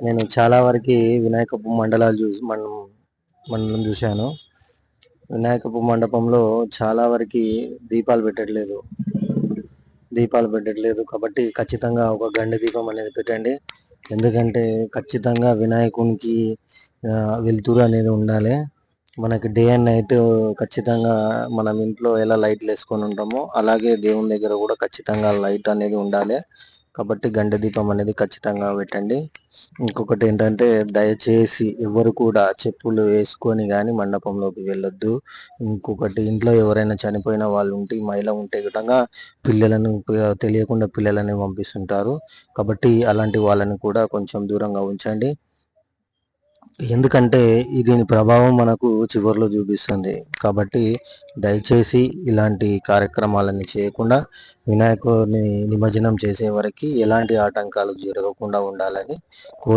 నేను చాలా వరకు వినాయకపు మండలాలు చూసి మండలం చూశాను. వినాయకపు మండపంలో చాలా వరకు దీపాలు పెట్టట్లేదు. కాబట్టి ఖచ్చితంగా ఒక గండె దీపం అనేది పెట్టండి. ఎందుకంటే ఖచ్చితంగా వినాయకునికి వెలుతురు అనేది ఉండాలి. మనకి డే అండ్ నైట్ ఖచ్చితంగా మనం ఇంట్లో ఎలా లైట్లు వేసుకొని ఉంటామో అలాగే దేవుని దగ్గర కూడా ఖచ్చితంగా లైట్ అనేది ఉండాలి. కాబట్టి గండె దీపం అనేది ఖచ్చితంగా పెట్టండి. ఇంకొకటి ఏంటంటే దయచేసి ఎవరు కూడా చెప్పులు వేసుకొని కానీ మండపంలోకి వెళ్ళొద్దు. ఇంకొకటి ఇంట్లో ఎవరైనా చనిపోయిన వాళ్ళు ఉంటే మహిళ ఉంటే విధంగా పిల్లలను తెలియకుండా పిల్లలని పంపిస్తుంటారు. కాబట్టి అలాంటి వాళ్ళని కూడా కొంచెం దూరంగా ఉంచండి. ఎందుకంటే దీని ప్రభావం మనకు చివరిలో చూపిస్తుంది. కాబట్టి దయచేసి ఇలాంటి కార్యక్రమాలని చేయకుండా వినాయకుడిని నిమజ్జనం చేసే వరకు ఎలాంటి ఆటంకాలు జరగకుండా ఉండాలని